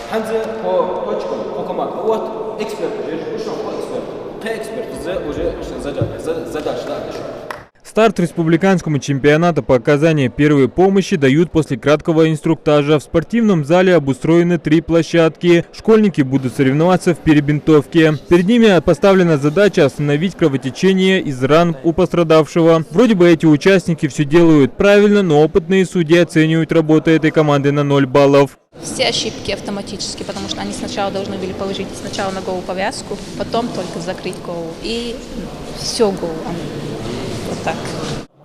Ханзе по точкам, по командам. Вот эксперт, ушел по эксперт уже задача, да, Старт республиканскому чемпионату по оказанию первой помощи дают после краткого инструктажа. В спортивном зале обустроены 3 площадки. Школьники будут соревноваться в перебинтовке. Перед ними поставлена задача остановить кровотечение из ран у пострадавшего. Вроде бы эти участники все делают правильно, но опытные судьи оценивают работу этой команды на 0 баллов. Все ошибки автоматически, потому что они сначала должны были положить сначала на голову повязку, потом только закрыть голову. И все голову. Вот так.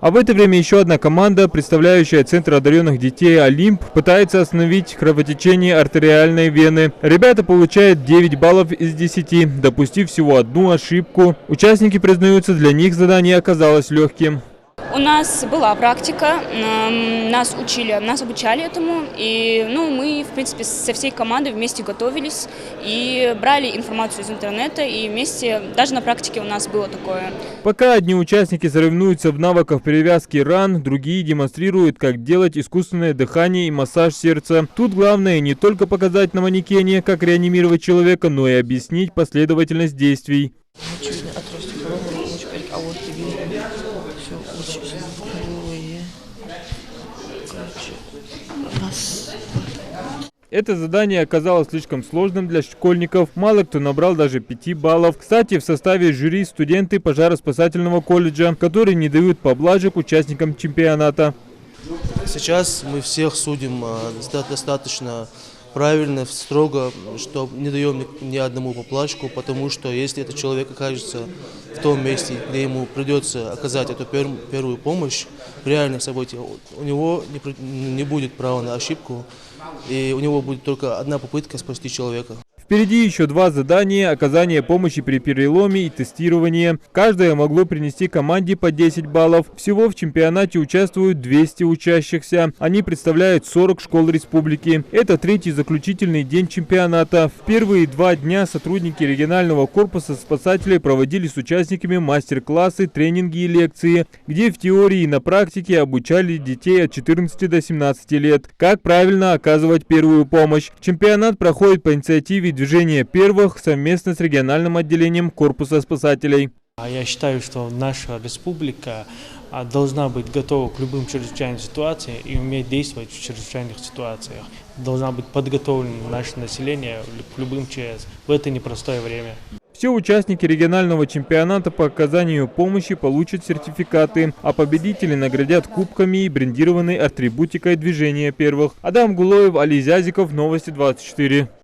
А в это время еще одна команда, представляющая Центр одаренных детей «Олимп», пытается остановить кровотечение артериальной вены. Ребята получают 9 баллов из 10, допустив всего одну ошибку. Участники признаются, для них задание оказалось легким. У нас была практика, нас обучали этому, и мы, в принципе, со всей командой вместе готовились и брали информацию из интернета, и вместе, даже на практике у нас было такое. Пока одни участники соревнуются в навыках перевязки ран, другие демонстрируют, как делать искусственное дыхание и массаж сердца. Тут главное не только показать на манекене, как реанимировать человека, но и объяснить последовательность действий. Это задание оказалось слишком сложным для школьников. Мало кто набрал даже 5 баллов. Кстати, в составе жюри студенты пожароспасательного колледжа, которые не дают поблажек участникам чемпионата. Сейчас мы всех судим достаточно правильно, строго, что не даем ни одному поблажку, потому что если этот человек окажется в том месте, где ему придется оказать эту первую помощь в реальных событиях, у него не будет права на ошибку, и у него будет только одна попытка спасти человека. Впереди еще 2 задания: оказание помощи при переломе и тестирование. Каждое могло принести команде по 10 баллов. Всего в чемпионате участвуют 200 учащихся. Они представляют 40 школ республики. Это 3-й заключительный день чемпионата. В первые 2 дня сотрудники регионального корпуса спасателей проводили с участниками мастер-классы, тренинги и лекции, где в теории и на практике обучали детей от 14 до 17 лет, как правильно оказывать первую помощь. Чемпионат проходит по инициативе Движение первых совместно с региональным отделением корпуса спасателей. Я считаю, что наша республика должна быть готова к любым чрезвычайным ситуациям и уметь действовать в чрезвычайных ситуациях. Должна быть подготовлено наше население к любым ЧС в это непростое время. Все участники регионального чемпионата по оказанию помощи получат сертификаты, а победители наградят кубками и брендированной атрибутикой движения первых. Адам Гулоев, Али Зязиков, Новости 24.